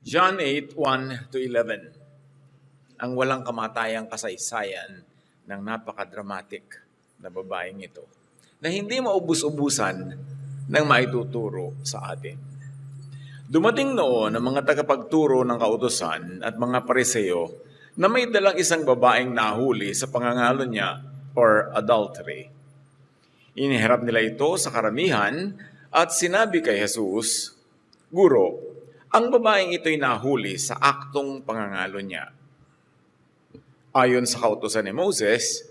John 8:1-11, ang walang kamatayang kasaysayan ng napaka-dramatic na babaeng ito na hindi maubos-ubusan ng maituturo sa atin. Dumating noon ang mga tagapagturo ng kautusan at mga pariseo na may dalang isang babaeng nahuli sa pangangalo niya or adultery. Iniharap nila ito sa karamihan at sinabi kay Jesus, "Guro, ang babaeng ito'y nahuli sa aktong pangangalo niya. Ayon sa kautusan ni Moses,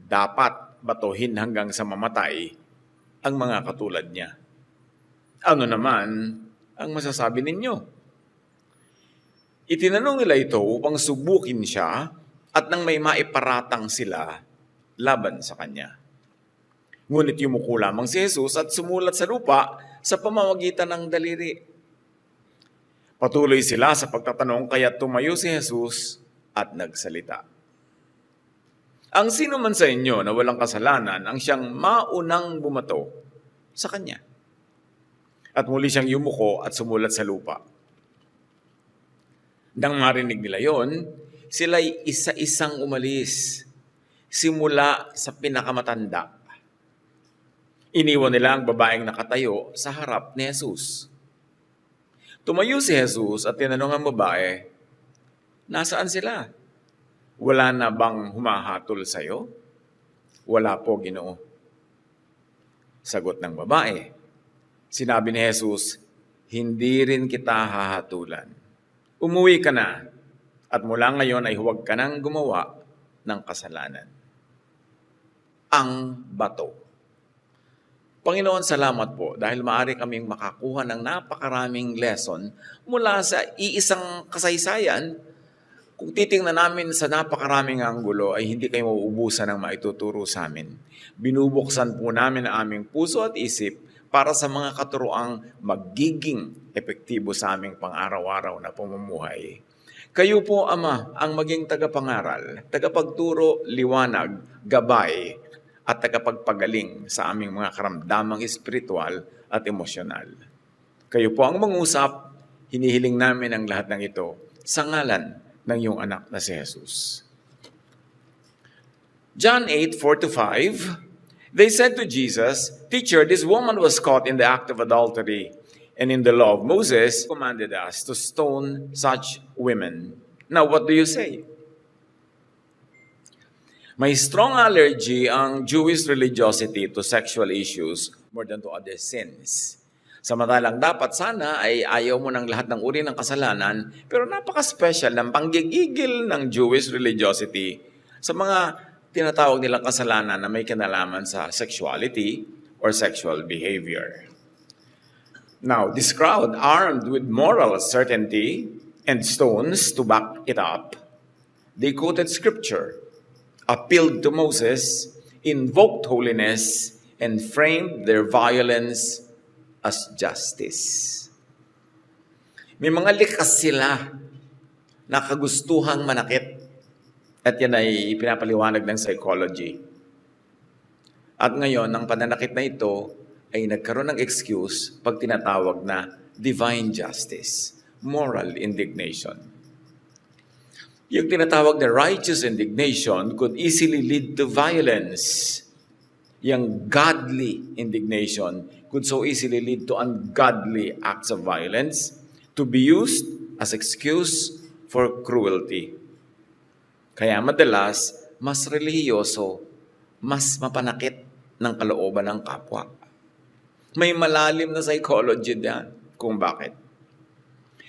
dapat batuhin hanggang sa mamatay ang mga katulad niya. Ano naman ang masasabi ninyo?" Itinanong nila ito upang subukin siya at nang may maiparatang sila laban sa kanya. Ngunit yumuko lamang si Jesus at sumulat sa lupa sa pamamagitan ng daliri. Patuloy sila sa pagtatanong kaya tumayo si Jesus at nagsalita. Ang sino man sa inyo na walang kasalanan ang siyang maunang bumato sa kanya. At muli siyang yumuko at sumulat sa lupa. Nang marinig nila yon, sila'y isa-isang umalis, simula sa pinakamatanda. Iniwan nila ang babaeng nakatayo sa harap ni Jesus. Tumayo si Jesus at tinanong ang babae, "Nasaan sila? Wala na bang humahatol sa iyo?" "Wala po, Ginoo." Sagot ng babae. Sinabi ni Jesus, "Hindi rin kita hahatulan. Umuwi ka na at mula ngayon ay huwag ka nang gumawa ng kasalanan." Ang bato. Panginoon, salamat po dahil maaari kaming makakuha ng napakaraming lesson mula sa iisang kasaysayan. Kung titingnan namin sa napakaraming anggulo ay hindi kayo mauubusan ng maituturo sa amin. Binubuksan po namin ang aming puso at isip para sa mga katuroang magiging epektibo sa aming pang-araw-araw na pamumuhay. Kayo po, Ama, ang maging tagapangaral, tagapagturo, liwanag, gabay, at tagapagpagaling sa aming mga karamdamang espiritual at emosyonal. Kayo po ang mangusap, hinihiling namin ang lahat ng ito sa ngalan ng iyong anak na si Jesus. John 8:4-5, they said to Jesus, "Teacher, this woman was caught in the act of adultery, and in the law of Moses commanded us to stone such women. Now, what do you say?" May strong allergy ang Jewish religiosity to sexual issues more than to other sins. Samantalang dapat sana ay ayaw mo ng lahat ng uri ng kasalanan, pero napaka-special ng panggigigil ng Jewish religiosity sa mga tinatawag nilang kasalanan na may kinalaman sa sexuality or sexual behavior. Now, this crowd, armed with moral certainty and stones to back it up, they quoted scripture, appealed to Moses, invoked holiness, and framed their violence as justice. May mga likas sila na kagustuhang manakit. At yan ay pinapaliwanag ng psychology. At ngayon, ang pananakit na ito ay nagkaroon ng excuse pag tinatawag na divine justice, moral indignation. Yung tinatawag na righteous indignation could easily lead to violence. Yung godly indignation could so easily lead to ungodly acts of violence to be used as excuse for cruelty. Kaya madalas, mas relihiyoso, mas mapanakit ng kalooban ng kapwa. May malalim na psychology diyan kung bakit.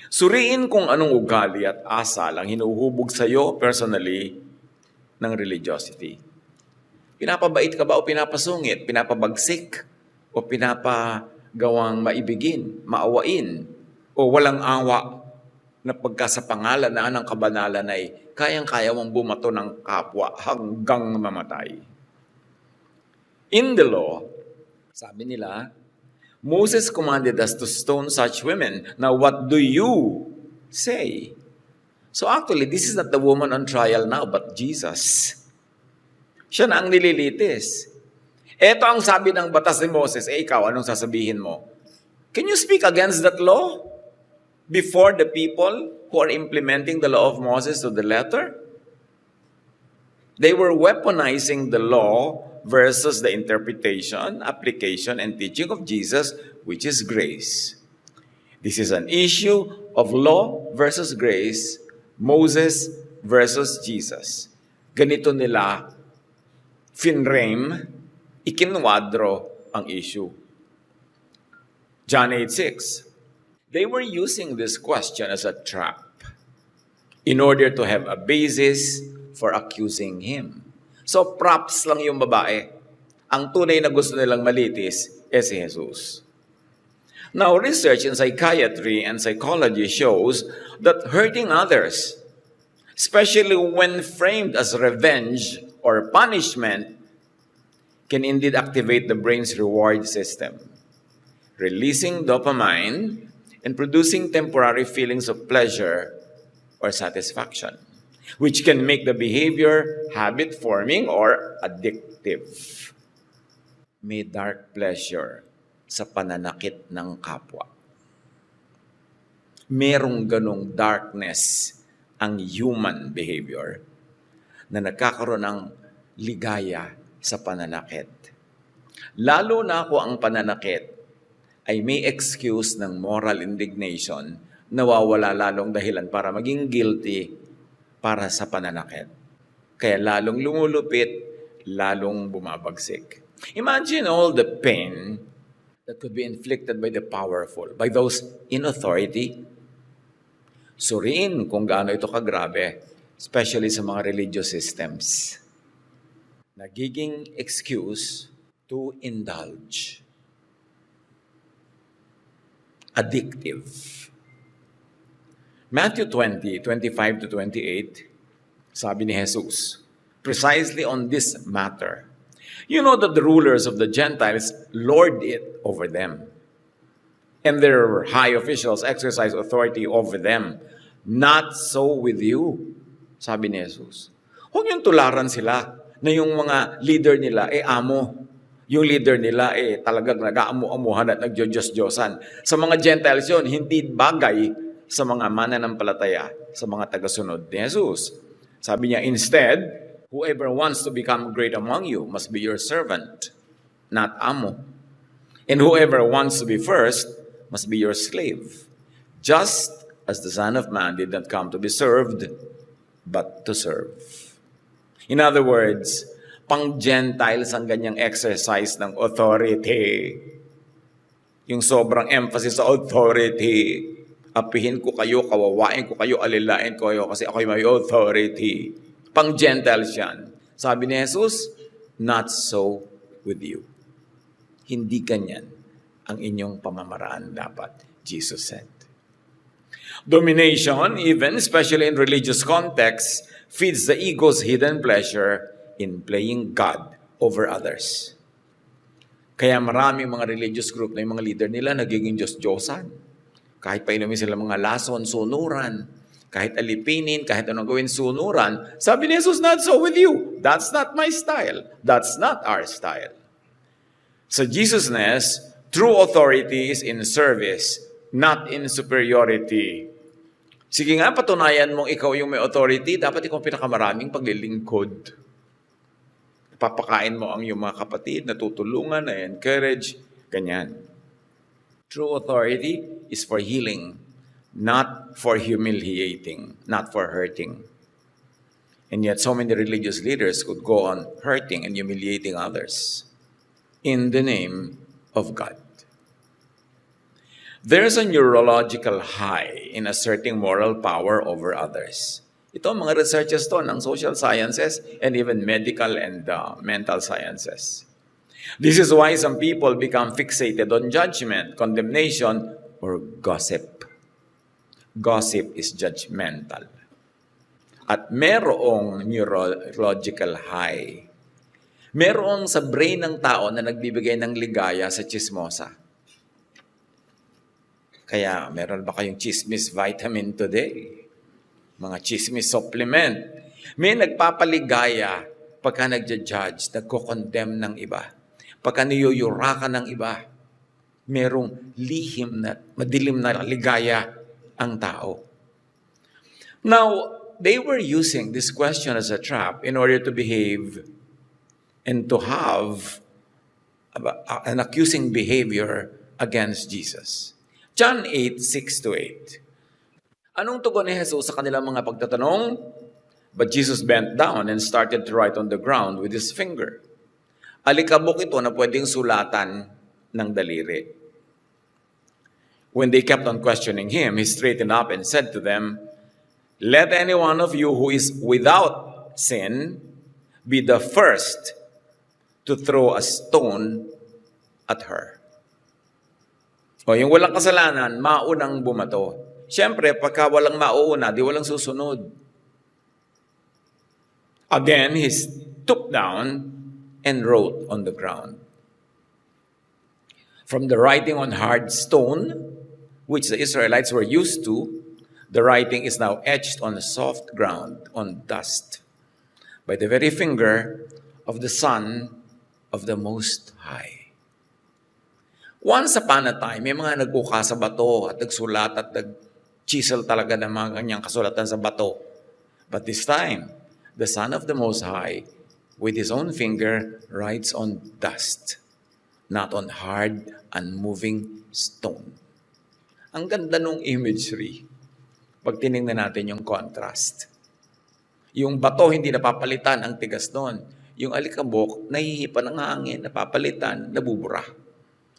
Suriin kung anong ugali at asal ang hinuhubog sa iyo personally ng religiosity. Pinapabait ka ba o pinapasungit? Pinapabagsik? O pinapagawang maibigin, maawain? O walang awa na pagka sa pangalan na ng kabanalan ay kayang-kaya mong bumato ng kapwa hanggang mamatay? In the law, sabi nila, Moses commanded us to stone such women. Now, what do you say? So actually, this is not the woman on trial now, but Jesus. Siya na ang nililitis. Ito ang sabi ng batas ni Moses. Ikaw, anong sasabihin mo? Can you speak against that law? before the people who are implementing the law of Moses to the letter. They were weaponizing the law versus the interpretation, application, and teaching of Jesus, which is grace. This is an issue of law versus grace, Moses versus Jesus. Ganito nila finrame, ikinwadro ang issue. John 8:6. They were using this question as a trap in order to have a basis for accusing him. So props lang yung babae. Ang tunay na gusto nilang malitis si Jesus. Now, research in psychiatry and psychology shows that hurting others, especially when framed as revenge or punishment, can indeed activate the brain's reward system, releasing dopamine and producing temporary feelings of pleasure or satisfaction, which can make the behavior habit-forming or addictive. May dark pleasure sa pananakit ng kapwa. Merong ganong darkness ang human behavior na nagkakaroon ng ligaya sa pananakit. Lalo na kung ang pananakit ay may excuse ng moral indignation, nawawala lalong dahilan para maging guilty para sa pananakit. Kaya lalong lumulupit, lalong bumabagsik. Imagine all the pain that could be inflicted by the powerful, by those in authority. Suriin kung gaano ito kagrabe, especially sa mga religious systems. Nagiging excuse to indulge. Addictive. Matthew 20:25-28, sabi ni Jesus, precisely on this matter, you know that the rulers of the Gentiles lord it over them, and their high officials exercise authority over them. Not so with you, sabi ni Jesus. Huwag niyong tularan sila na yung mga leader nila amo. Yung leader nila talagang nag-aamu-amuhan at nagjo-Diyos-Diyosan. Sa mga Gentiles yun, hindi bagay sa mga mananampalataya, sa mga tagasunod ni Jesus. Sabi niya, instead, whoever wants to become great among you must be your servant, not amo. And whoever wants to be first must be your slave, just as the Son of Man did not come to be served, but to serve. In other words, pang-Gentiles ang ganyang exercise ng authority. Yung sobrang emphasis sa authority. Apihin ko kayo, kawawain ko kayo, alilain ko kayo kasi ako'y may authority. Pang-Gentiles yan. Sabi ni Jesus, not so with you. Hindi ganyan ang inyong pamamaraan dapat, Jesus said. Domination, even, especially in religious contexts, feeds the ego's hidden pleasure in playing God over others. Kaya maraming mga religious group na yung mga leader nila nagiging Diyos-Diyosan. Kahit painumin sila mga lason, sunuran, kahit alipinin, kahit anong gawin sunuran, sabi ni Jesus, not so with you. That's not my style. That's not our style. Sa Jesusness, true authority is in service, not in superiority. Sige nga, patunayan mong ikaw yung may authority, dapat ikaw pinakamaraming paglilingkod. Papakain mo ang iyong mga kapatid, natutulungan, na-encourage, ganyan. True authority is for healing, not for humiliating, not for hurting. And yet so many religious leaders could go on hurting and humiliating others in the name of God. There's a neurological high in asserting moral power over others. Ito ang mga researchers to ng social sciences and even medical and mental sciences. This is why some people become fixated on judgment, condemnation, or gossip. Gossip is judgmental. At merong neurological high. Merong sa brain ng tao na nagbibigay ng ligaya sa chismosa. Kaya meron ba kayong chismis vitamin today? Mga chismis supplement. May nagpapaligaya pagka nagja-judge, nagko-condemn ng iba. Pagka niyuyura ka ng iba, merong lihim na, madilim na ligaya ang tao. Now, they were using this question as a trap in order to behave and to have an accusing behavior against Jesus. John 8, 6-8. Anong tugon ni Jesus sa kanilang mga pagtatanong? But Jesus bent down and started to write on the ground with his finger. Alikabok ito na pwedeng sulatan ng daliri. When they kept on questioning him, he straightened up and said to them, "Let any one of you who is without sin be the first to throw a stone at her." O yung walang kasalanan, maunang bumato. Siyempre, pagka walang mauuna, di walang susunod. Again, he stooped down and wrote on the ground. From the writing on hard stone, which the Israelites were used to, the writing is now etched on soft ground, on dust, by the very finger of the Son of the Most High. Once upon a time, may mga nagbuka sa bato at nagsulat at nag-chisel talaga ng mga kanyang kasulatan sa bato. But this time, the Son of the Most High, with his own finger, writes on dust, not on hard, unmoving stone. Ang ganda nung imagery pag tinignan natin yung contrast. Yung bato, hindi napapalitan ang tigas doon. Yung alikabok, nahihipan ng hangin, napapalitan, nabubura.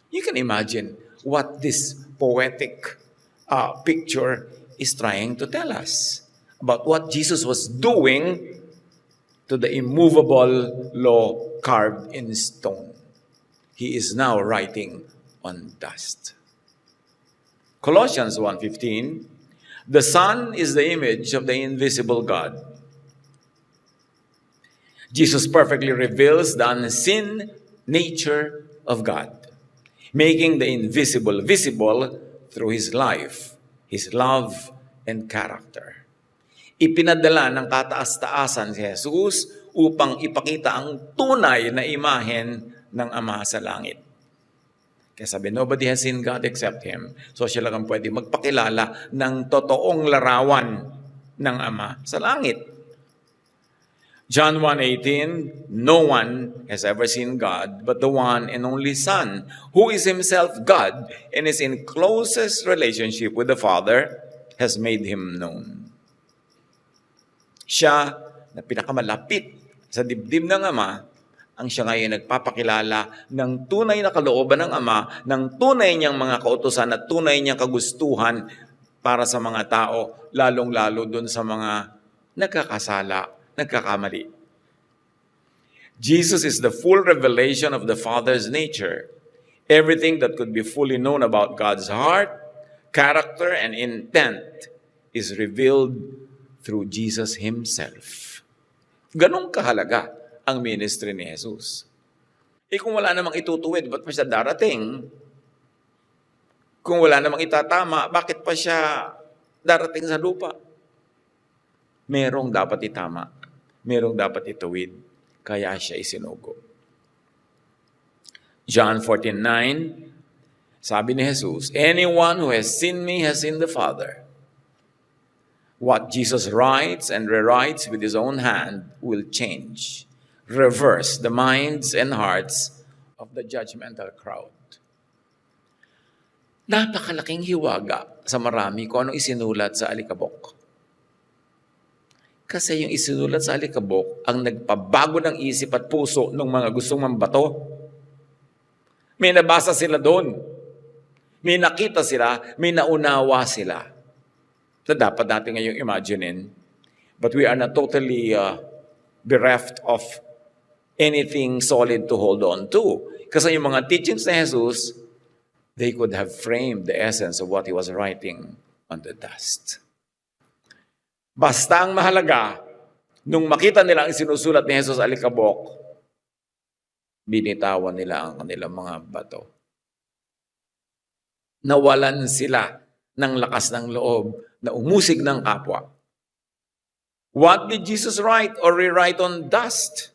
You can imagine what this poetic picture is trying to tell us about what Jesus was doing to the immovable law carved in stone. He is now writing on dust. Colossians 1:15, the Son is the image of the invisible God. Jesus perfectly reveals the unseen nature of God, making the invisible visible through His life, His love, and character. Ipinadala ng kataas-taasan si Jesus upang ipakita ang tunay na imahen ng Ama sa langit. Kaya sabi, nobody has seen God except Him. So siya lang ang pwede magpakilala ng totoong larawan ng Ama sa langit. John 1:18, no one has ever seen God but the one and only Son, who is Himself God and is in closest relationship with the Father, has made Him known. Siya na pinakamalapit sa dibdib ng Ama, ang siya ngayon nagpapakilala ng tunay na kalooban ng Ama, ng tunay niyang mga kautusan at tunay niyang kagustuhan para sa mga tao, lalong-lalo dun sa mga nagkakasala, nagkakamali. Jesus is the full revelation of the Father's nature. Everything that could be fully known about God's heart, character, and intent is revealed through Jesus Himself. Ganong kahalaga ang ministry ni Jesus. Kung wala namang itutuwid, ba't pa siya darating? Kung wala namang itatama, bakit pa siya darating sa lupa? Merong dapat itama. Merong dapat ituwid. Kaya siya isinugo. John 14:9, sabi ni Jesus, anyone who has seen me has seen the Father. What Jesus writes and rewrites with His own hand will change, reverse the minds and hearts of the judgmental crowd. Napakalaking hiwaga sa marami kung anong isinulat sa alikabok. Kasi yung isinulat sa alikabok ang nagpabago ng isip at puso ng mga gustong mambato. May nabasa sila doon. May nakita sila, may naunawa sila. Na dapat natin ngayong imaginein. But we are not totally bereft of anything solid to hold on to. Kasi yung mga teachings ni Jesus, they could have framed the essence of what He was writing on the dust. Basta ang mahalaga, nung makita nila ang sinusulat ni Jesus alikabok, binitawan nila ang kanilang mga bato. Nawalan sila ng lakas ng loob na umusig ng kapwa. What did Jesus write or rewrite on dust?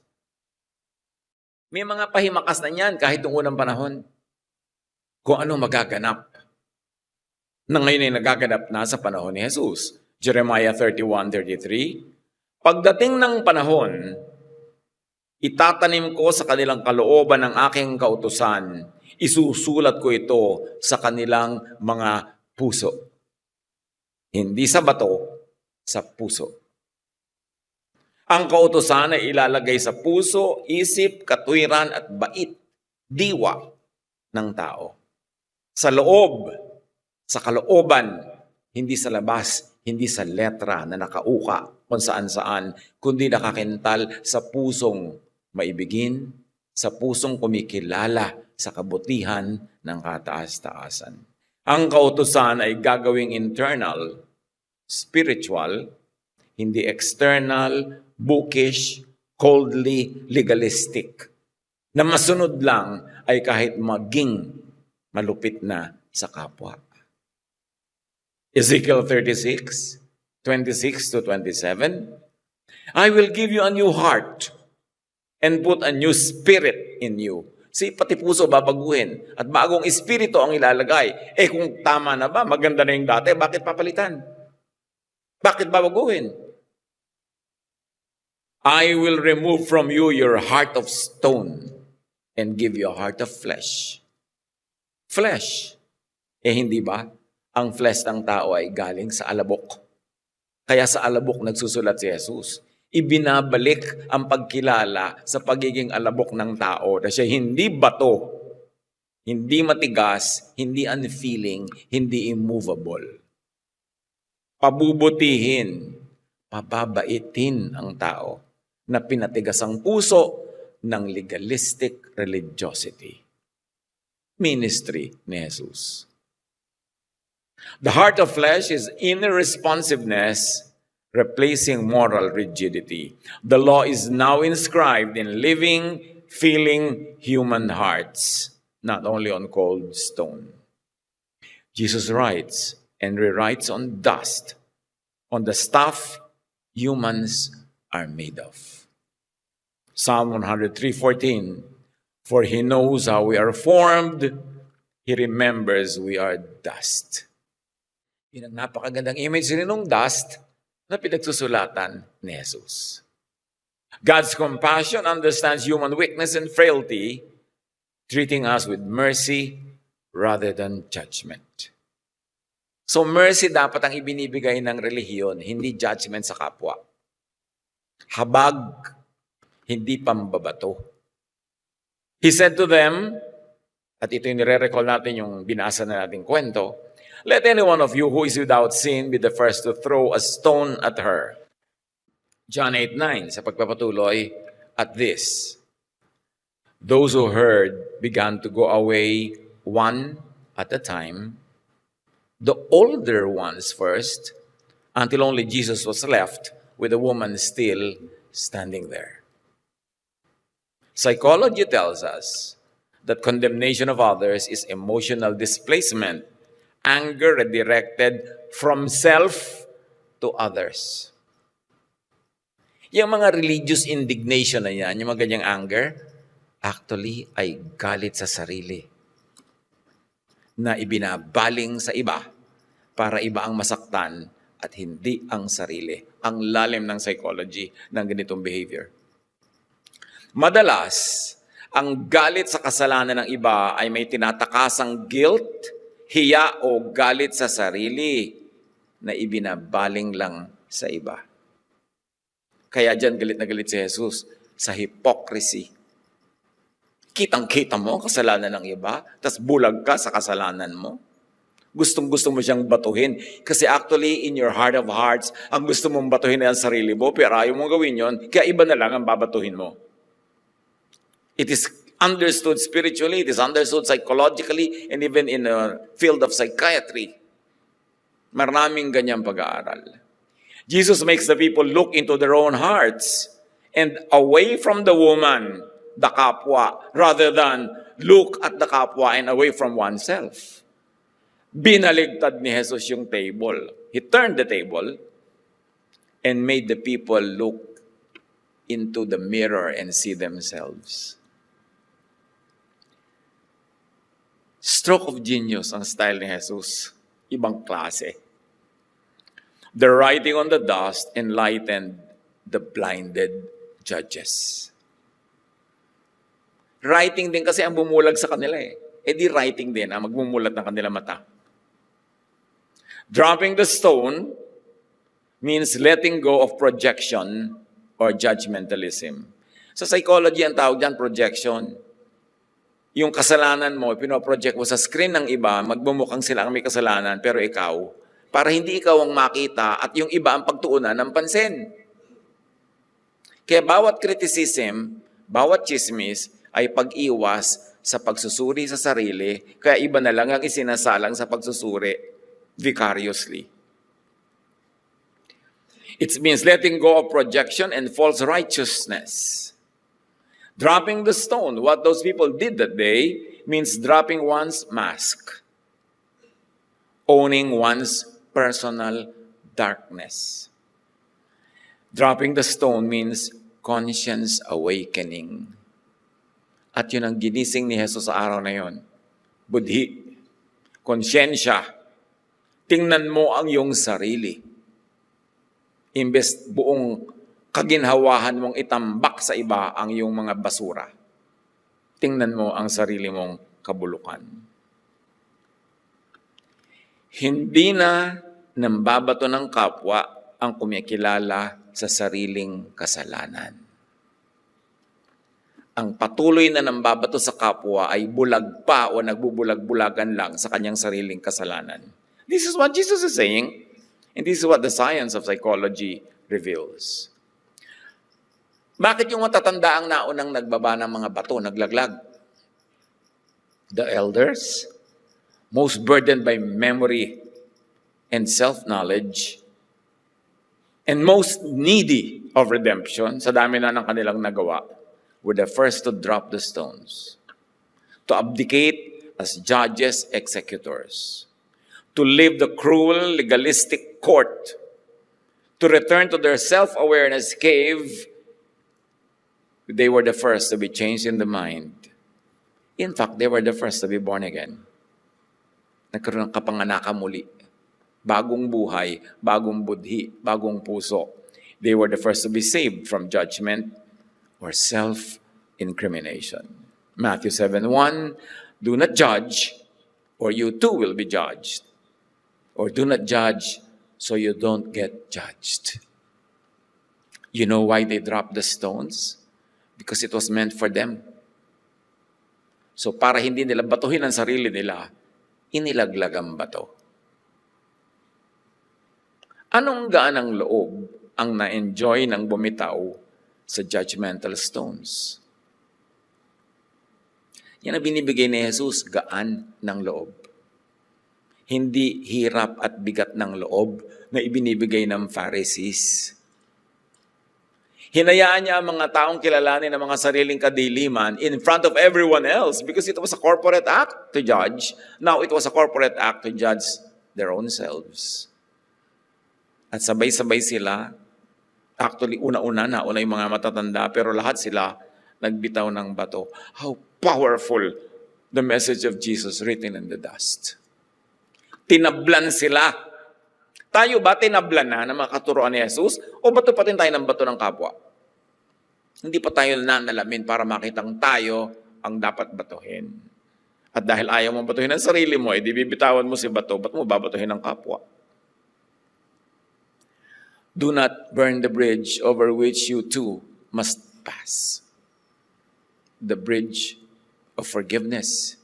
May mga pahimakas na niyan kahit noong unang panahon. Kung anong magaganap. na ngayon ay nagaganap na sa panahon ni Jesus. Jeremiah 31:33, pagdating ng panahon, itatanim ko sa kanilang kalooban ng aking kautusan, isusulat ko ito sa kanilang mga puso. Hindi sa bato, sa puso. Ang kautusan ay ilalagay sa puso, isip, katwiran at bait, diwa ng tao. Sa loob, sa kalooban, hindi sa labas, hindi sa letra na nakauka kung saan-saan, kundi nakakintal sa pusong maibigin, sa pusong kumikilala sa kabutihan ng kataas-taasan. Ang kautusan ay gagawing internal, spiritual, hindi external, bookish, coldly legalistic. Na masunod lang ay kahit maging malupit na sa kapwa. Ezekiel 36:26-27, I will give you a new heart and put a new spirit in you. Pati puso babaguhin at bagong espiritu ang ilalagay. Kung tama na ba, maganda na yung dati, bakit papalitan? Bakit babaguhin? I will remove from you your heart of stone and give you a heart of flesh. Flesh. Hindi ba? Ang flesh ng tao ay galing sa alabok. Kaya sa alabok nagsusulat si Jesus. Ibinabalik ang pagkilala sa pagiging alabok ng tao na siya hindi bato, hindi matigas, hindi unfeeling, hindi immovable. Pabubutihin, pababaitin ang tao na pinatigas ang puso ng legalistic religiosity. Ministry ni Jesus. The heart of flesh is inner responsiveness replacing moral rigidity. The law is now inscribed in living, feeling human hearts, not only on cold stone. Jesus writes and rewrites on dust, on the stuff humans are made of. Psalm 103:14, for he knows how we are formed, he remembers we are dust. Yun ang napakagandang image ng dust na pinagsusulatan ni Jesus. God's compassion understands human weakness and frailty, treating us with mercy rather than judgment. So mercy dapat ang ibinibigay ng relihiyon, hindi judgment sa kapwa. Habag, hindi pambabato. He said to them, at ito yung nire-recall natin yung binasa na nating kwento, let any one of you who is without sin be the first to throw a stone at her. John 8:9, sa pagpapatuloy, at this, those who heard began to go away one at a time, the older ones first, until only Jesus was left with the woman still standing there. Psychology tells us that condemnation of others is emotional displacement, anger redirected from self to others. Yung mga religious indignation na yan, yung mga ganyang anger, actually ay galit sa sarili na ibinabaling sa iba para iba ang masaktan at hindi ang sarili. Ang lalim ng psychology ng ganitong behavior. Madalas, ang galit sa kasalanan ng iba ay may tinatakasang guilt, hiya o galit sa sarili na ibinabaling lang sa iba. Kaya dyan galit na galit si Jesus sa hypocrisy. Kitang-kita mo kasalanan ng iba, tas bulag ka sa kasalanan mo. Gustong-gusto mo siyang batuhin. Kasi actually, in your heart of hearts, ang gusto mong batuhin ay ang sarili mo, pero ayaw mong gawin yon, kaya iba na lang ang babatuhin mo. It is understood spiritually, it is understood psychologically, and even in the field of psychiatry. Maraming ganyang pag-aaral. Jesus makes the people look into their own hearts and away from the woman, the kapwa, rather than look at the kapwa and away from oneself. Binaligtad ni Jesus yung table. He turned the table and made the people look into the mirror and see themselves. Stroke of genius ang style ni Jesus. Ibang klase. The writing on the dust enlightened the blinded judges. Writing din kasi ang bumulag sa kanila eh. E di writing din ang magmumulat ng kanila mata. Dropping the stone means letting go of projection or judgmentalism. Sa psychology, ang tawag dyan, projection. Yung kasalanan mo, pinoproject mo sa screen ng iba, magmumukhang sila ang may kasalanan, pero ikaw, para hindi ikaw ang makita at yung iba ang pagtuunan ng pansin. Kaya bawat criticism, bawat chismis, ay pag-iwas sa pagsusuri sa sarili, kaya iba na lang ang isinasalang sa pagsusuri vicariously. It means letting go of projection and false righteousness. Dropping the stone, what those people did that day, means dropping one's mask, owning one's personal darkness. Dropping the stone means conscience awakening. At yun ang ginising ni Jesus sa araw na yun. Budhi, konsyensya, tingnan mo ang iyong sarili. Imbes buong kaginhawahan mong itambak sa iba ang iyong mga basura. Tingnan mo ang sarili mong kabulukan. Hindi na nambabato ng kapwa ang kumikilala sa sariling kasalanan. Ang patuloy na nambabato sa kapwa ay bulag pa o nagbubulag-bulagan lang sa kanyang sariling kasalanan. This is what Jesus is saying, and this is what the science of psychology reveals. Bakit yung matatanda ang naunang nagbaba ng mga bato, naglaglag? The elders, most burdened by memory and self-knowledge, and most needy of redemption, sa dami na ng kanilang nagawa, were the first to drop the stones, to abdicate as judges, executors, to leave the cruel, legalistic court, to return to their self-awareness cave. They were the first to be changed in the mind. In fact, they were the first to be born again. Nagkaroon ng kapanganakan muli. Bagong buhay, bagong budhi, bagong puso. They were the first to be saved from judgment or self-incrimination. Matthew 7:1, do not judge, or you too will be judged. Or do not judge, so you don't get judged. You know why they dropped the stones? Because it was meant for them. So para hindi nila batuhin ang sarili nila, inilaglag ang bato. Anong gaanang loob ang na-enjoy ng bumitaw sa judgmental stones? Yan ang binibigay ni Jesus, gaan ng loob. Hindi hirap at bigat ng loob na ibinibigay ng Pharisees. Hinayaan niya ang mga taong kilalanin ng mga sariling kadiliman in front of everyone else because it was a corporate act to judge. Now it was a corporate act to judge their own selves. At sabay-sabay sila, actually una-una yung mga matatanda, pero lahat sila nagbitaw ng bato. How powerful the message of Jesus written in the dust. Tinablan sila. Tayo ba tinablan na ng mga katuruan ni Jesus? O bato pa rin tayo ng bato ng kapwa? Hindi pa tayo nanalamin para makitang tayo ang dapat batuhin. At dahil ayaw mong batuhin ang sarili mo, edi bibitawan mo si bato, ba't mo babatuhin ang kapwa? Do not burn the bridge over which you too must pass. The bridge of forgiveness.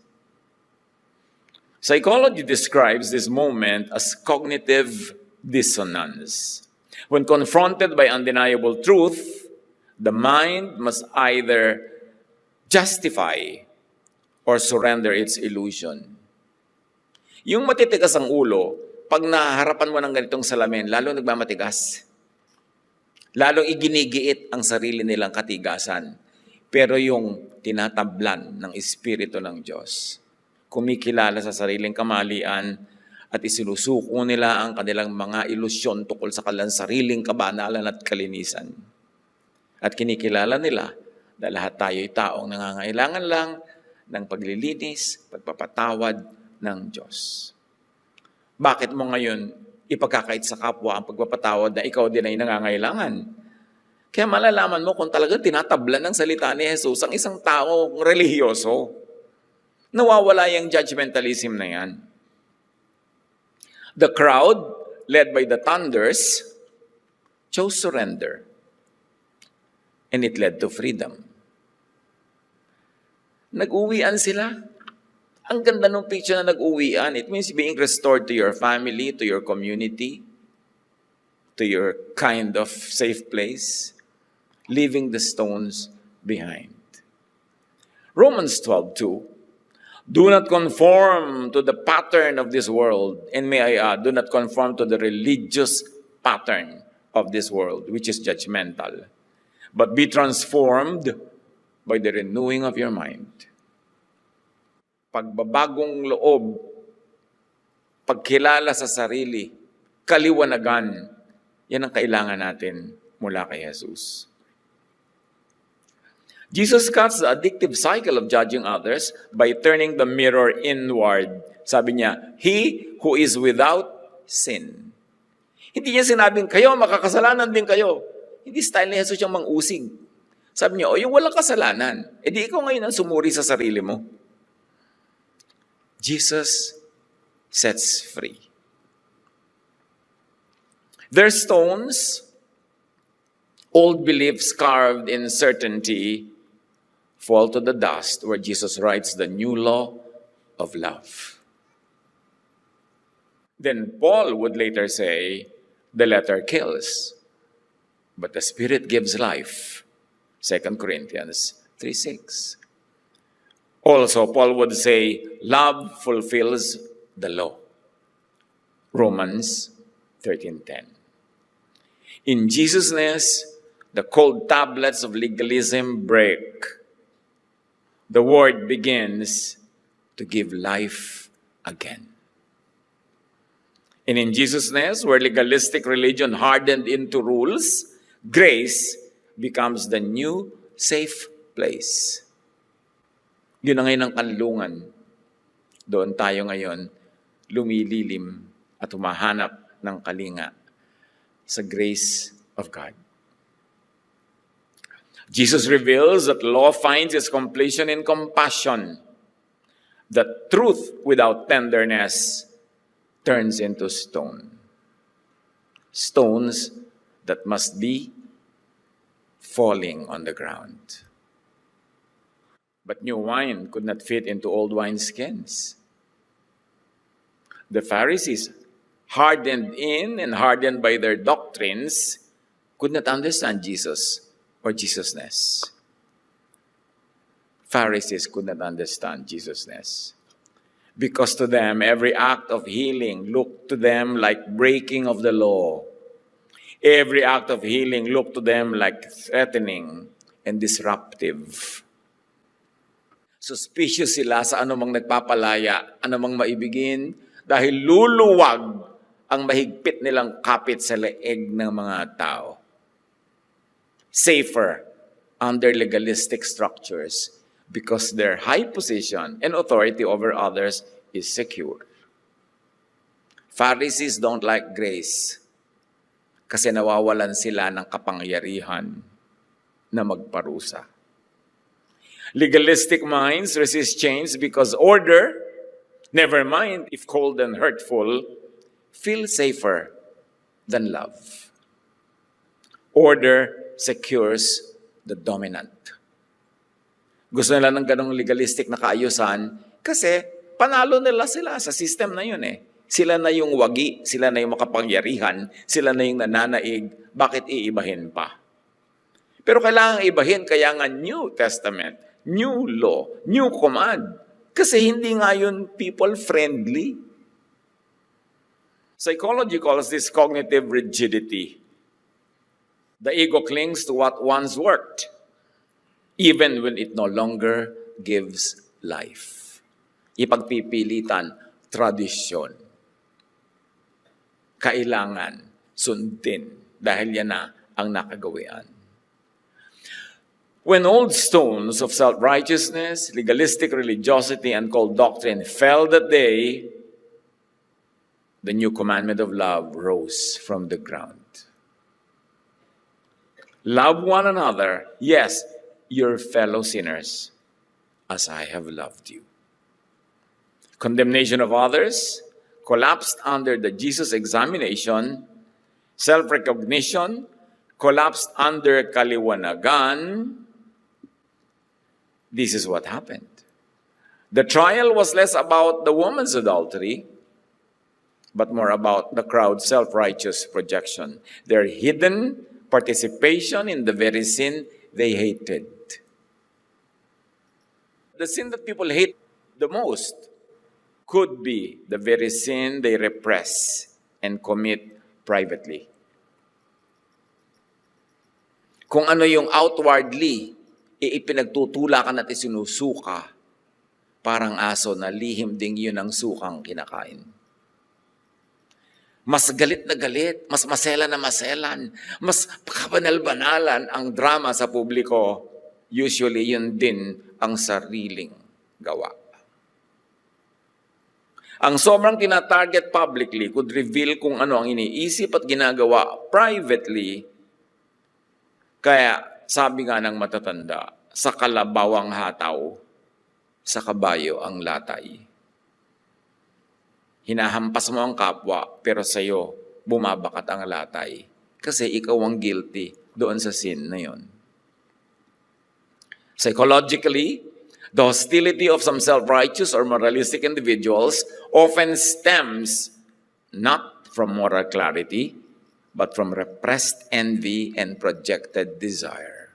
Psychology describes this moment as cognitive dissonance. When confronted by undeniable truth, the mind must either justify or surrender its illusion. Yung matitigas ang ulo, pag naharapan mo ng ganitong salamin, lalo nagmamatigas. Lalong iginigiit ang sarili nilang katigasan. Pero yung tinatablan ng Espiritu ng Diyos, kumikilala sa sariling kamalian at isinusuko nila ang kanilang mga ilusyon tungkol sa kanilang sariling kabanalan at kalinisan. At kinikilala nila na lahat tayo'y taong nangangailangan lang ng paglilinis, pagpapatawad ng Diyos. Bakit mo ngayon ipagkakait sa kapwa ang pagpapatawad na ikaw din ay nangangailangan? Kaya malalaman mo kung talaga tinatablan ng salita ni Jesus ang isang tao relihiyoso. Nawawala yung judgmentalism na yan. The crowd, led by the thunders, chose surrender. And it led to freedom. Nag-uwian sila. Ang ganda ng picture na nag-uwian. It means being restored to your family, to your community, to your kind of safe place, leaving the stones behind. Romans 12:2. Do not conform to the pattern of this world. And may I add, do not conform to the religious pattern of this world, which is judgmental. But be transformed by the renewing of your mind. Pagbabagong loob, pagkilala sa sarili, kaliwanagan, yan ang kailangan natin mula kay Jesus. Jesus cuts the addictive cycle of judging others by turning the mirror inward. Sabi niya, he who is without sin. Hindi niya sinabing, kayo, makakasalanan din kayo. Hindi style ni Jesus yung mang-usig. Sabi niya, yung walang kasalanan, edi ikaw ngayon ang sumuri sa sarili mo. Jesus sets free. Their stones, old beliefs carved in certainty, fall to the dust where Jesus writes the new law of love. Then Paul would later say, the letter kills, but the Spirit gives life. 2 Corinthians 3:6. Also, Paul would say, love fulfills the law. Romans 13:10. In Jesus' the cold tablets of legalism break. The Word begins to give life again. And in Jesus' where legalistic religion hardened into rules, grace becomes the new safe place. Yun na ngayon ang kanlungan. Doon tayo ngayon lumililim at humahanap ng kalinga sa grace of God. Jesus reveals that law finds its completion in compassion. That truth without tenderness turns into stone. Stones that must be falling on the ground. But new wine could not fit into old wineskins. The Pharisees, hardened in and hardened by their doctrines, could not understand Jesus or Jesus-ness. Pharisees could not understand Jesus-ness. Because to them, every act of healing looked to them like breaking of the law. Every act of healing looked to them like threatening and disruptive. Suspicious sila sa anumang nagpapalaya, anumang maibigin, dahil luluwag ang mahigpit nilang kapit sa leeg ng mga tao. Safer under legalistic structures because their high position and authority over others is secure. Pharisees don't like grace kasi nawawalan sila ng kapangyarihan na magparusa. Legalistic minds resist change because order, never mind if cold and hurtful, feels safer than love. Order secures the dominant. Gusto nila ng ganong legalistic na kaayusan kasi panalo nila sila sa system na yun eh. Sila na yung wagi, sila na yung makapangyarihan, sila na yung nananaig, bakit iibahin pa? Pero kailangan ibahin, kaya nga New Testament, new law, new command. Kasi hindi nga yun people-friendly. Psychology calls this cognitive rigidity. The ego clings to what once worked, even when it no longer gives life. Ipagpipilitan, tradisyon. Kailangan sundin dahil yan na ang nakagawian. When old stones of self-righteousness, legalistic religiosity, and cold doctrine fell that day, the new commandment of love rose from the ground. Love one another, yes, your fellow sinners, as I have loved you. Condemnation of others collapsed under the Jesus examination. Self-recognition collapsed under kaliwanagan. This is what happened. The trial was less about the woman's adultery, but more about the crowd's self-righteous projection, their hidden participation in the very sin they hated. The sin that people hate the most could be the very sin they repress and commit privately. Kung ano yung outwardly, ipinagtutulakan at isinusuka, parang aso na lihim ding yun ang sukang kinakain. Mas galit na galit, mas maselan na maselan, mas kabanal-banalan ang drama sa publiko. Usually, yun din ang sariling gawa. Ang sobrang tina-target publicly could reveal kung ano ang iniisip at ginagawa privately. Kaya sabi nga ng matatanda, sa kalabaw ang hataw, sa kabayo ang latay. Hinahampas mo ang kapwa, pero sa'yo bumabakat ang latay. Kasi ikaw ang guilty doon sa sin na yon. Psychologically, the hostility of some self-righteous or moralistic individuals often stems not from moral clarity, but from repressed envy and projected desire.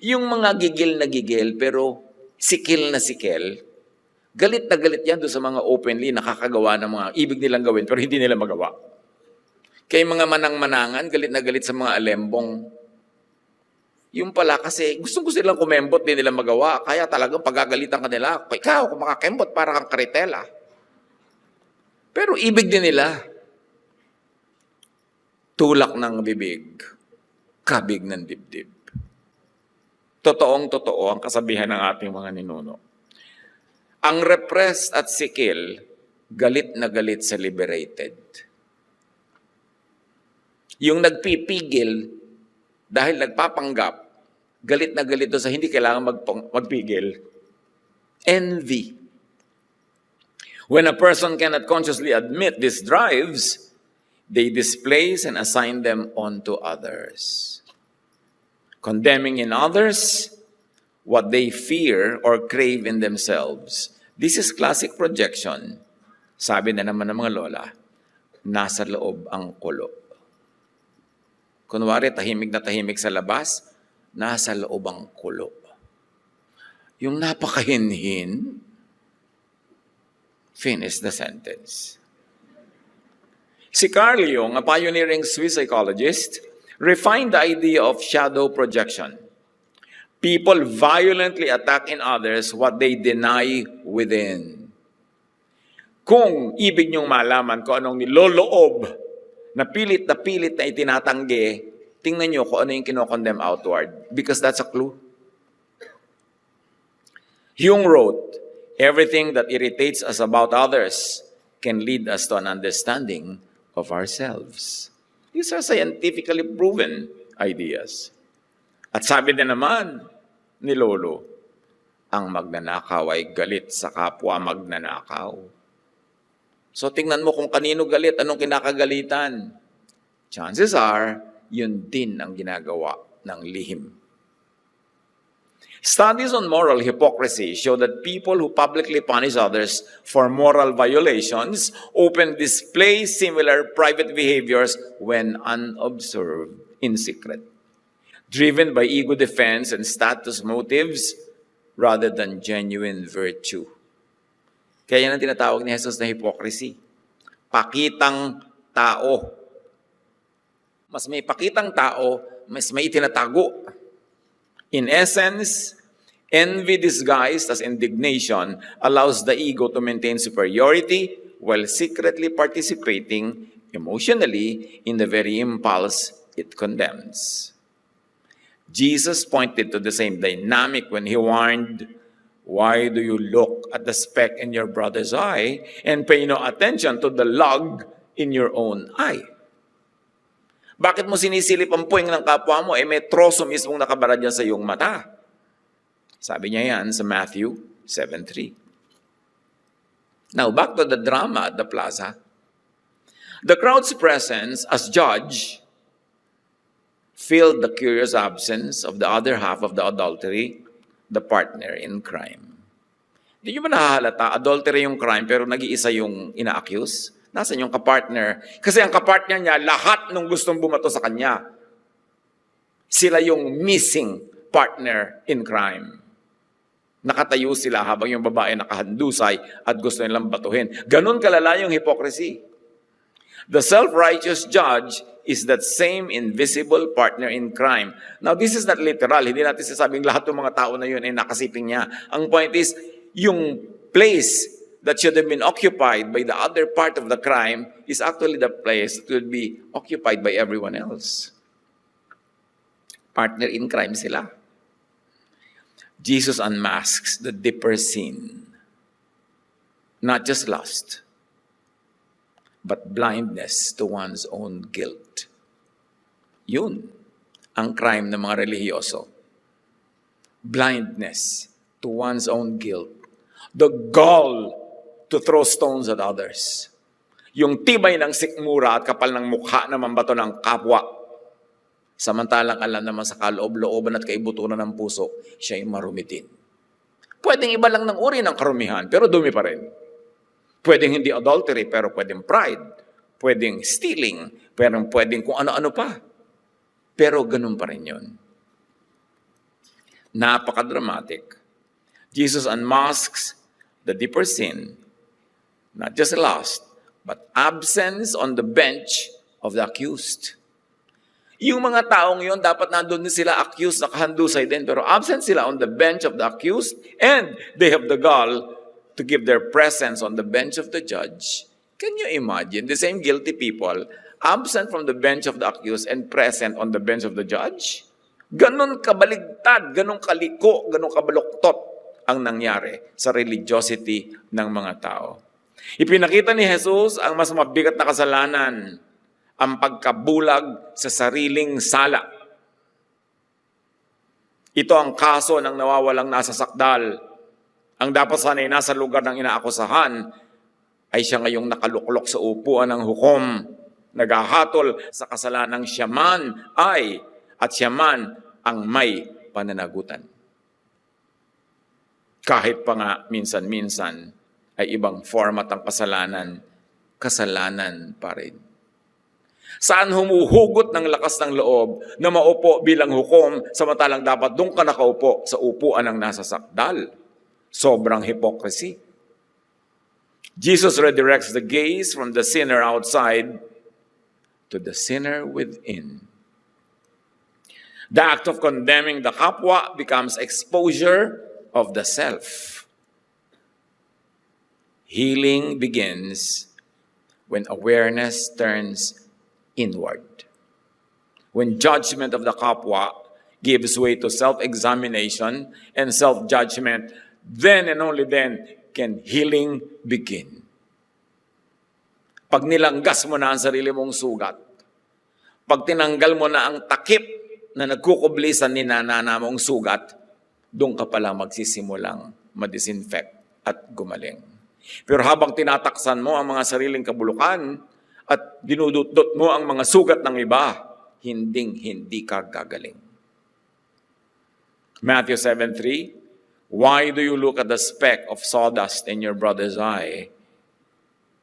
Yung mga gigil na gigil, pero sikil na sikil, galit na galit yan doon sa mga openly nakakagawa ng mga ibig nilang gawin, pero hindi nila magawa. Kaya mga manang-manangan, galit na galit sa mga alembong. Yung pala kasi gustong-gusto nilang kumembot, din nila magawa. Kaya talagang pagagalitan ka nila, ikaw kung makakembot para kang karitela. Pero ibig din nila. Tulak ng bibig, kabig ng dibdib. Totoong-totoo ang kasabihan ng ating mga ninuno. Ang repressed at sikil, galit na galit sa liberated. Yung nagpipigil, dahil nagpapanggap, galit na galit doon sa hindi kailangan magpigil. Envy. When a person cannot consciously admit these drives, they displace and assign them onto others. Condemning in others what they fear or crave in themselves. This is classic projection. Sabi na naman ng mga lola, nasa loob ang kulo. Kunwari, tahimik na tahimik sa labas, nasa loob ang kulo. Yung napakahinhin, finish the sentence. Si Carl Jung, a pioneering Swiss psychologist, refined the idea of shadow projection. People violently attack in others what they deny within. Kung ibig niyong malaman kung anong niloloob, na pilit na itinatanggi, tingnan nyo kung ano yung kinokondemn outward. Because that's a clue. Jung wrote, everything that irritates us about others can lead us to an understanding of ourselves. These are scientifically proven ideas. At sabi din naman ni Lolo, ang magnanakaw ay galit sa kapwa magnanakaw. So tingnan mo kung kanino galit, anong kinakagalitan. Chances are, yun din ang ginagawa ng lihim. Studies on moral hypocrisy show that people who publicly punish others for moral violations often display similar private behaviors when unobserved in secret, driven by ego defense and status motives rather than genuine virtue. Kaya yan ang tinatawag ni Jesus na hypocrisy. Pakitang tao. Mas may pakitang tao, mas may itinatago. In essence, envy disguised as indignation allows the ego to maintain superiority while secretly participating emotionally in the very impulse it condemns. Jesus pointed to the same dynamic when he warned, "Why do you look look at the speck in your brother's eye and pay no attention to the log in your own eye? Bakit mo sinisilip ang puwing ng kapwa mo? May troso mismong nakabara dyan sa iyong mata. Sabi niya yan sa Matthew 7:3. Now, back to the drama at the plaza. The crowd's presence as judge filled the curious absence of the other half of the adultery, the partner in crime. Hindi nyo ba nahahalata? Adultery yung crime pero nag-iisa yung ina-accuse? Nasaan yung kapartner? Kasi ang kapartner niya, lahat nung gustong bumato sa kanya. Sila yung missing partner in crime. Nakatayo sila habang yung babae nakahandusay at gusto nilang batuhin. Ganun kalala yung hypocrisy. The self-righteous judge is that same invisible partner in crime. Now, this is not literal. Hindi natin sasabing lahat ng mga tao na yun ay nakasiping niya. Ang point is, yung place that should have been occupied by the other part of the crime is actually the place that would be occupied by everyone else. Partner in crime sila. Jesus unmasks the deeper sin. Not just lust, but blindness to one's own guilt. Yun ang crime ng mga relihiyoso. Blindness to one's own guilt. The gall to throw stones at others. Yung tibay ng sikmura at kapal ng mukha na mambato ng kapwa. Samantalang alam naman sa kaloob-looban at kaibuturan ng puso, siya'y marumitin. Pwedeng iba lang ng uri ng karumihan, pero dumi pa rin. Pwedeng hindi adultery, pero pwedeng pride. Pwedeng stealing, pero pwedeng kung ano-ano pa. Pero ganun pa rin yun. Napaka-dramatic. Jesus unmasks the deeper sin, not just lust, but absence on the bench of the accused. Yung mga taong yun, dapat nandun din sila accused, nakahandusay din, pero absent sila on the bench of the accused, and they have the gall to give their presence on the bench of the judge. Can you imagine the same guilty people absent from the bench of the accused and present on the bench of the judge? Ganon kabaligtad, ganon kaliko, ganon kabaluktot ang nangyari sa religiosity ng mga tao. Ipinakita ni Jesus ang mas mabigat na kasalanan, ang pagkabulag sa sariling sala. Ito ang kaso ng nawawalang nasa sakdal. Ang dapat sana'y nasa lugar ng inaakusahan ay siya ngayong nakaluklok sa upuan ng hukom, naghahatol sa kasalanang siya man ay at siya man ang may pananagutan. Kahit pa nga minsan-minsan ay ibang format ang kasalanan, kasalanan pa rin. Saan humuhugot ng lakas ng loob na maupo bilang hukom samantalang dapat doon ka nakaupo sa upuan ng nasa sakdal? Sobrang hypocrisy. Jesus redirects the gaze from the sinner outside to the sinner within. The act of condemning the kapwa becomes exposure of the self. Healing begins when awareness turns inward. When judgment of the kapwa gives way to self-examination and self-judgment, then and only then can healing begin. Pag nilanggas mo na ang sarili mong sugat, pag tinanggal mo na ang takip na nagkukublisan ni nanana mong sugat, doon ka pala magsisimulang madisinfect at gumaling. Pero habang tinataksan mo ang mga sariling kabulukan at dinudot mo ang mga sugat ng iba, hinding-hindi ka gagaling. Matthew 7:3, why do you look at the speck of sawdust in your brother's eye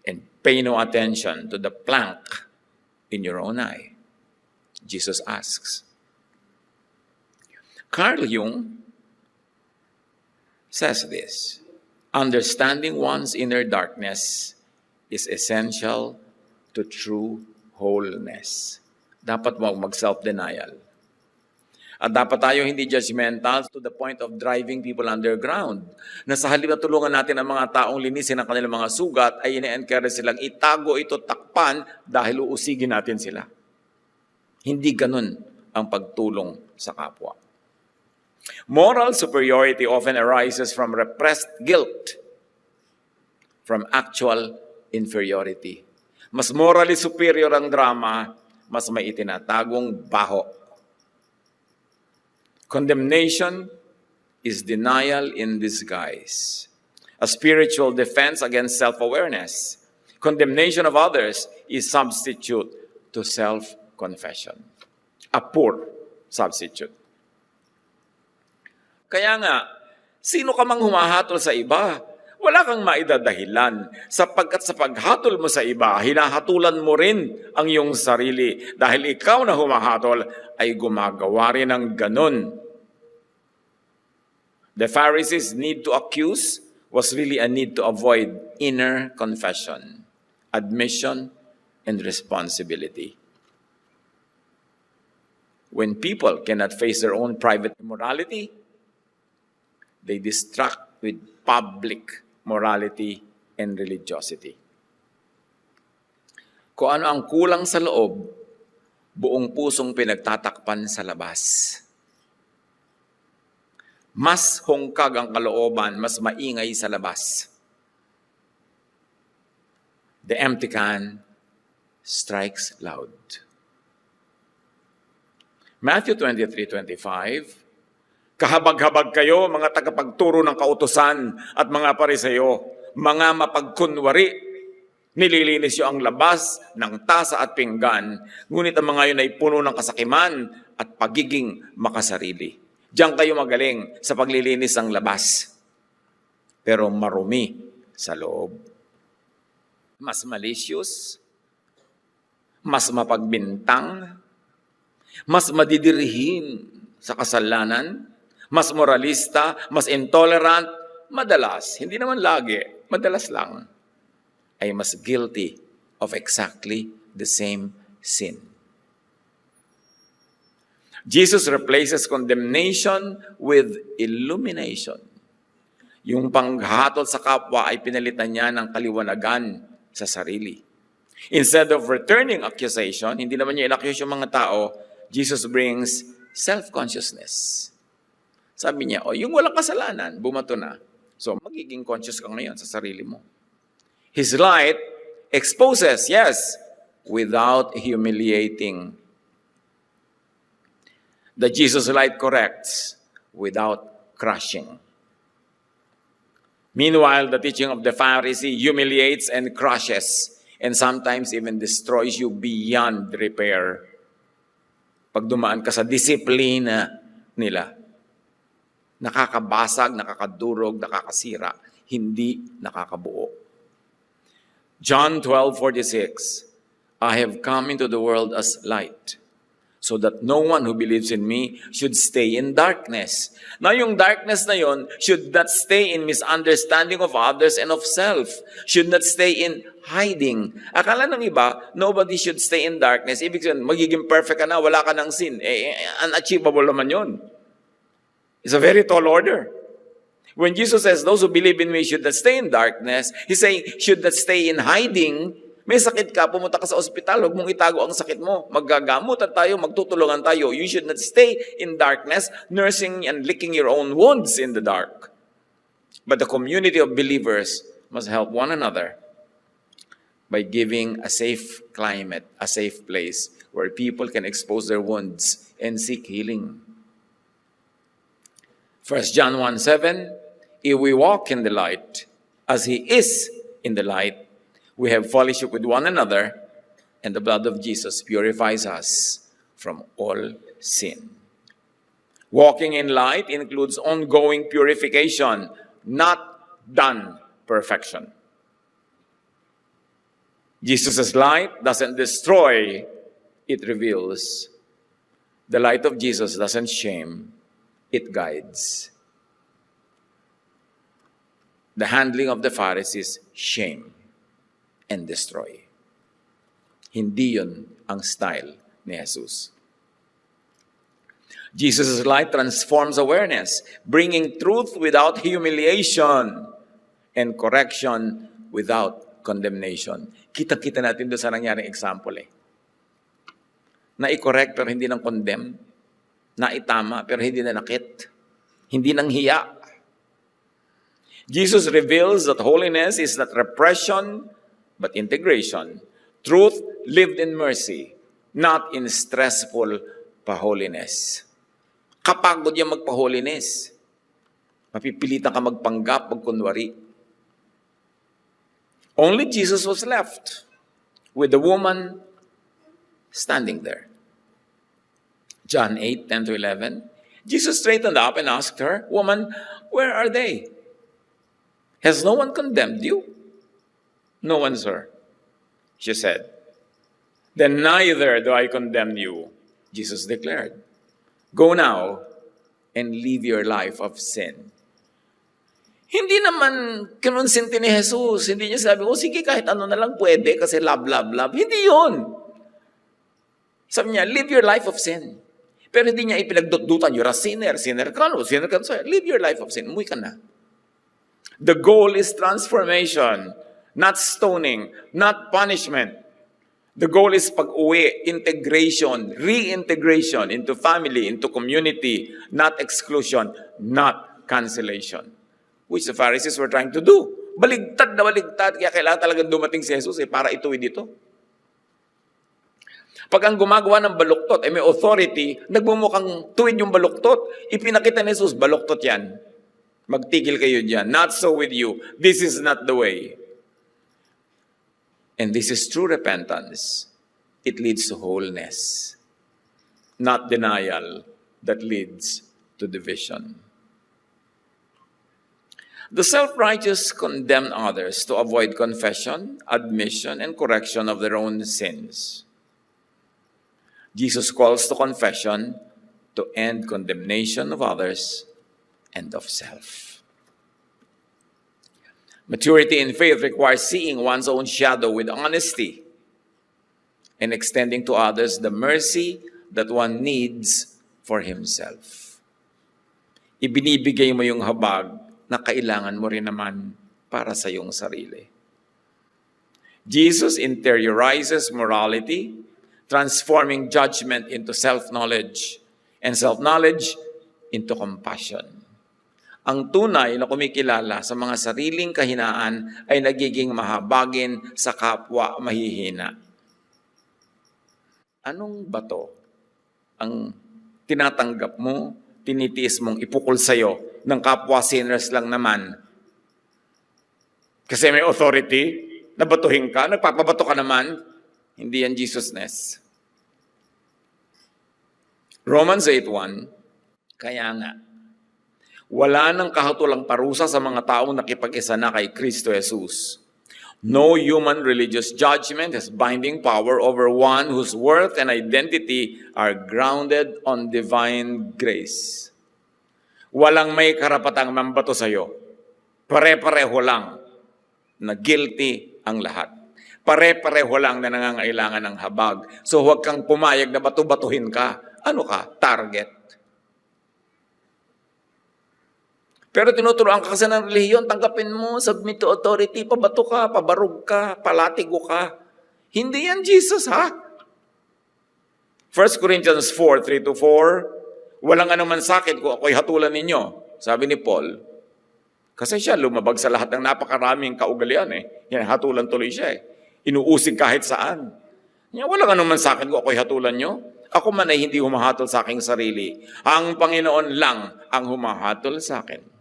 and pay no attention to the plank in your own eye? Jesus asks. Carl Jung says this, understanding one's inner darkness is essential to true wholeness. Dapat mo mag-self-denial. At dapat tayo hindi judgmental to the point of driving people underground. Na sa halip na tulungan natin ang mga taong linisin ang kanilang mga sugat, ay ine-encourage silang itago ito, takpan, dahil uusigin natin sila. Hindi ganun ang pagtulong sa kapwa. Moral superiority often arises from repressed guilt from actual inferiority. Mas morally superior ang drama, mas may itinatagong baho. Condemnation is denial in disguise, a spiritual defense against self-awareness. Condemnation of others is substitute to self-confession. A poor substitute. Kaya nga, sino ka mang humahatol sa iba, wala kang maidadahilan sapagkat sa paghatol mo sa iba, hinahatulan mo rin ang iyong sarili dahil ikaw na humahatol ay gumagawa rin ng ganun. The Pharisees' need to accuse was really a need to avoid inner confession, admission, and responsibility. When people cannot face their own private immorality, they distract with public morality and religiosity. Kung ano ang kulang sa loob, buong pusong pinagtatakpan sa labas. Mas hungkag ang kalooban, mas maingay sa labas. The empty can strikes loud. Matthew 23:25, kahabag-habag kayo, mga tagapagturo ng kautusan at mga Pariseo, mga mapagkunwari, nililinis niyo ang labas ng tasa at pinggan, ngunit ang mga yun ay puno ng kasakiman at pagiging makasarili. Diyan kayo magaling sa paglilinis ng labas, pero marumi sa loob. Mas malicious, mas mapagbintang, mas madidirihin sa kasalanan, mas moralista, mas intolerant, madalas, hindi naman lagi, madalas lang, ay mas guilty of exactly the same sin. Jesus replaces condemnation with illumination. Yung panghatol sa kapwa ay pinalitan niya ng kaliwanagan sa sarili. Instead of returning accusation, hindi naman niya inaccuse yung mga tao, Jesus brings self-consciousness. Sabi niya, yung walang kasalanan, bumato na. So, magiging conscious ka ngayon sa sarili mo. His light exposes, yes, without humiliating. The Jesus light corrects without crushing. Meanwhile, the teaching of the Pharisee humiliates and crushes and sometimes even destroys you beyond repair. Pag dumaan ka sa disiplina nila, nakakabasag, nakakadurog, nakakasira, hindi nakakabuo. John 12:46, I have come into the world as light, so that no one who believes in me should stay in darkness. Now, yung darkness na yon should not stay in misunderstanding of others and of self. Should not stay in hiding. Akala ng iba, nobody should stay in darkness. Ibig sabihin, magiging perfect ka na, wala ka ng sin. Unachievable naman yon. It's a very tall order. When Jesus says, those who believe in me should not stay in darkness, He's saying, should not stay in hiding. May sakit ka, pumunta ka sa ospital, huwag mong itago ang sakit mo. Magagamutan tayo, magtutulungan tayo. You should not stay in darkness, nursing and licking your own wounds in the dark. But the community of believers must help one another by giving a safe climate, a safe place where people can expose their wounds and seek healing. 1 John 1:7, if we walk in the light, as He is in the light, we have fellowship with one another, and the blood of Jesus purifies us from all sin. Walking in light includes ongoing purification, not done perfection. Jesus' light doesn't destroy, it reveals. The light of Jesus doesn't shame, it guides. The handling of the Pharisees, shame and destroy. Hindi yun ang style ni Jesus. Jesus' light transforms awareness, bringing truth without humiliation and correction without condemnation. Kita-kita natin doon sa nangyaring example Na-correct pero hindi nang condemn. Na-itama pero hindi nanakit. Hindi nang hiya. Jesus reveals that holiness is not repression, but integration. Truth lived in mercy, not in stressful paholiness. Kapagod yung magpaholiness. Mapipilitan ka magpanggap, magkunwari. Only Jesus was left with the woman standing there. John 8:10-11. Jesus straightened up and asked her, "Woman, where are they? Has no one condemned you?" "No one, sir," she said. "Then neither do I condemn you," Jesus declared. "Go now and live your life of sin." Hindi naman kinonsinti ni Jesus. Hindi niya sabi, sige, kahit ano na lang pwede kasi love, love, love. Hindi yun. Sabi niya, live your life of sin. Pero hindi niya ipinagdudutan, you're a sinner. Sinner ka, no? Sinner ka. Live your life of sin. Umuwi ka na. The goal is transformation, not stoning, not punishment. The goal is pag-uwi, integration, reintegration into family, into community, not exclusion, not cancellation. Which the Pharisees were trying to do. Baligtad na baligtad, kaya kailangan talagang dumating si Jesus para ituwid ito. Pag ang gumagawa ng baluktot, may authority, nagmumukhang tuwid yung baluktot, ipinakita ni Jesus, baluktot yan. Magtigil kayo dyan. Not so with you. This is not the way. And this is true repentance. It leads to wholeness. Not denial that leads to division. The self-righteous condemn others to avoid confession, admission, and correction of their own sins. Jesus calls to confession to end condemnation of others and of self. Maturity in faith requires seeing one's own shadow with honesty and extending to others the mercy that one needs for himself. Ibinibigay mo yung habag na kailangan mo rin naman para sa iyong sarili. Jesus interiorizes morality, transforming judgment into self-knowledge and self-knowledge into compassion. Ang tunay na kumikilala sa mga sariling kahinaan ay nagiging mahabagin sa kapwa mahihina. Anong bato ang tinatanggap mo, tinitiis mong ipukol sa'yo ng kapwa sinners lang naman? Kasi may authority, nabatuhin ka, nagpapabato ka naman, hindi yan Jesusness. Romans 8:1, kaya nga, wala nang kahatulang parusa sa mga taong nakipag-isa na kay Kristo Jesus. No human religious judgment has binding power over one whose worth and identity are grounded on divine grace. Walang may karapatang mambato sa'yo. Pare-pareho lang na guilty ang lahat. Pare-pareho lang na nangangailangan ng habag. So huwag kang pumayag na batu-batuhin ka. Ano ka? Target. Pero tinuturoan ka kasi ng relihiyon, tanggapin mo, submit to authority, pabato ka, pabarog ka, palatigo ka. Hindi yan Jesus, ha? 1 Corinthians 4:3-4, walang anuman sakit kung ako'y hatulan ninyo, sabi ni Paul. Kasi siya lumabag sa lahat ng napakaraming kaugalian Yan, hatulan tuloy siya Inuusig kahit saan. Yan, walang anuman sakit kung ako'y hatulan nyo. Ako man ay hindi humahatol sa aking sarili. Ang Panginoon lang ang humahatol sa akin.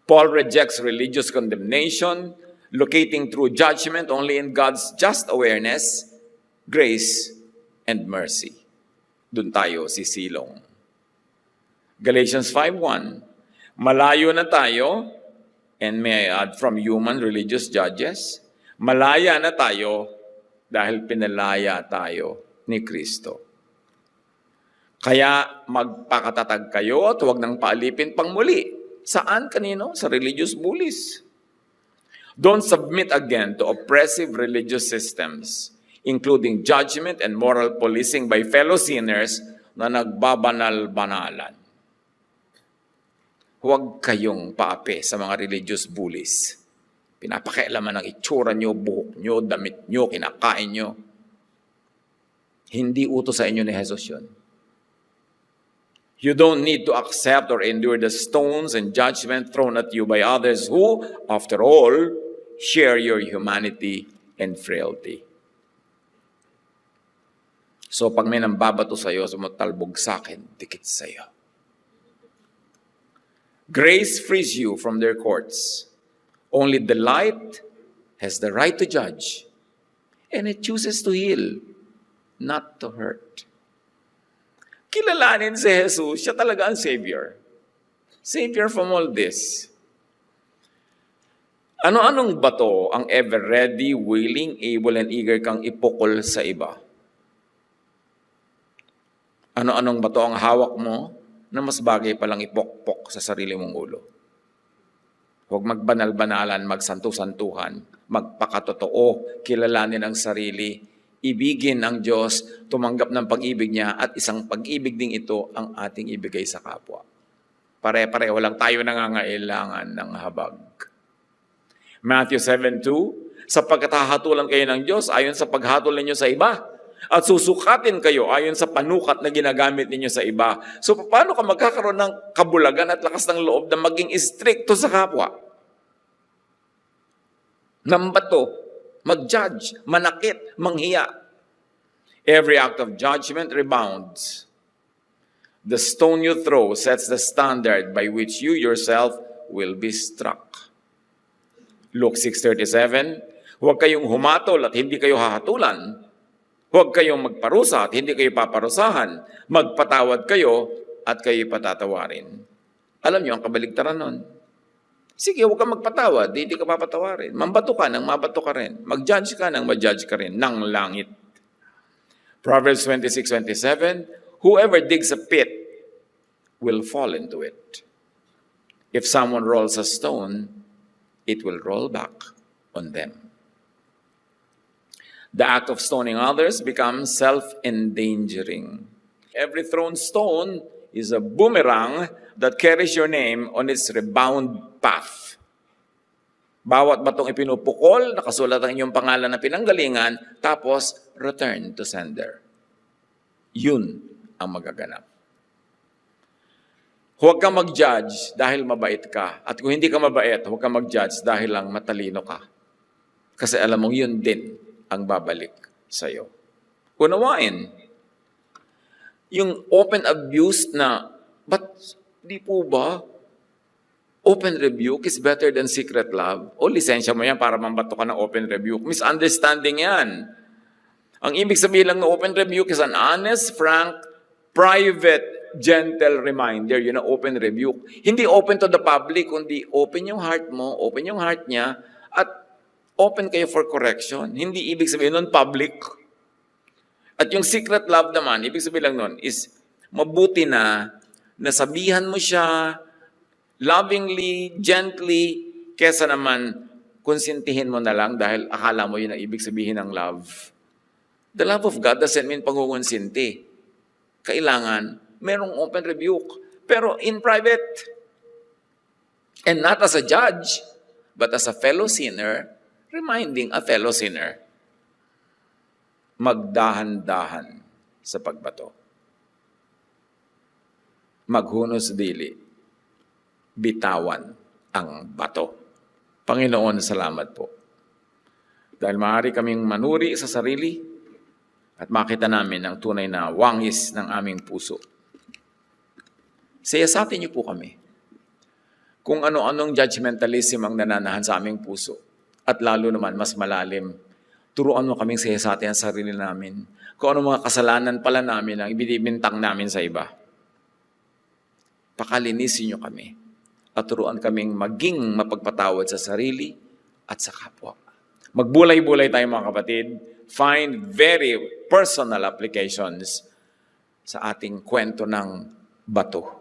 Paul rejects religious condemnation, locating true judgment only in God's just awareness, grace, and mercy. Doon tayo sisilong. Galatians 5:1, malayo na tayo, and may I add from human religious judges, malaya na tayo dahil pinalaya tayo ni Kristo. Kaya magpakatatag kayo at huwag nang paalipin pang muli. Saan kanino? Sa religious bullies. Don't submit again to oppressive religious systems, including judgment and moral policing by fellow sinners na nagbabanal-banalan. Huwag kayong paapi sa mga religious bullies. Pinapakialaman ng itsura nyo, buhok nyo, damit nyo, kinakain nyo. Hindi utos sa inyo ni Jesus yun. You don't need to accept or endure the stones and judgment thrown at you by others who, after all, share your humanity and frailty. So pag may nambabato sa'yo, sumatalbog sa akin, dikit sa'yo. Grace frees you from their courts. Only the light has the right to judge, and it chooses to heal, not to hurt. Kilalanin si Jesus, siya talaga ang Savior. Savior from all this. Ano-anong bato ang ever ready, willing, able, and eager kang ipukol sa iba? Ano-anong bato ang hawak mo na mas bagay palang ipokpok sa sarili mong ulo? Huwag magbanal-banalan, magsantu-santuhan, magpakatotoo, kilalanin ang sarili, ibigin ang Diyos, tumanggap ng pag-ibig niya, at isang pag-ibig ding ito ang ating ibigay sa kapwa. Pare-pareho lang tayo nangangailangan ng habag. Matthew 7:2, sapagkat hahatulan kayo ng Diyos ayon sa paghatol ninyo sa iba, at susukatin kayo ayon sa panukat na ginagamit ninyo sa iba. So paano ka magkakaroon ng kabulagan at lakas ng loob na maging istrikto sa kapwa? Nambato, mag-judge, manakit, manghiya. Every act of judgment rebounds. The stone you throw sets the standard by which you yourself will be struck. Luke 6:37, huwag kayong humatol at hindi kayo hahatulan. Huwag kayong magparusa at hindi kayo paparusahan. Magpatawad kayo at kayo patatawarin. Alam niyo ang kabaligtaran nun. Sige, huwag kang magpatawad, hindi ka papatawarin. Mambato ka nang mabato ka rin. Mag-judge ka nang ma-judge ka rin ng langit. Proverbs 26:27, whoever digs a pit will fall into it. If someone rolls a stone, it will roll back on them. The act of stoning others becomes self-endangering. Every thrown stone is a boomerang that carries your name on its rebound path. Bawat batong ipinupukol, nakasulat ang inyong pangalan na pinanggalingan, tapos return to sender. Yun ang magaganap. Huwag kang mag-judge dahil mabait ka. At kung hindi ka mabait, huwag kang mag-judge dahil lang matalino ka. Kasi alam mong yun din ang babalik sa'yo. Unawain, yung open abuse na, but di po ba, open rebuke is better than secret love? O lisensya mo yan para mambato ka ng open rebuke. Misunderstanding yan. Ang ibig sabihin lang ng open rebuke is an honest, frank, private, gentle reminder. Yun ang open rebuke. Hindi open to the public, kundi open yung heart mo, open yung heart niya, at open kayo for correction. Hindi ibig sabihin nun public. At yung secret love naman, ibig sabihin lang nun is mabuti na nasabihan mo siya lovingly, gently, kesa naman konsintihin mo na lang dahil akala mo yun ang ibig sabihin ng love. The love of God doesn't mean pangungonsinti. Kailangan merong open rebuke, pero in private. And not as a judge, but as a fellow sinner, reminding a fellow sinner, magdahan-dahan sa pagbato. Maghunos dili, bitawan ang bato. Panginoon, salamat po. Dahil maaari kaming manuri sa sarili at makita namin ang tunay na wangis ng aming puso. Siyasatin niyo po kami kung ano-anong judgmentalism ang nananahan sa aming puso. At lalo naman, mas malalim, turuan mo kaming siyasatin ang sarili namin. Kung ano mga kasalanan pala namin ang ibinibintang namin sa iba. Pakalinisin niyo kami at turuan kaming maging mapagpatawad sa sarili at sa kapwa. Magbulay-bulay tayo mga kapatid. Find very personal applications sa ating kwento ng bato.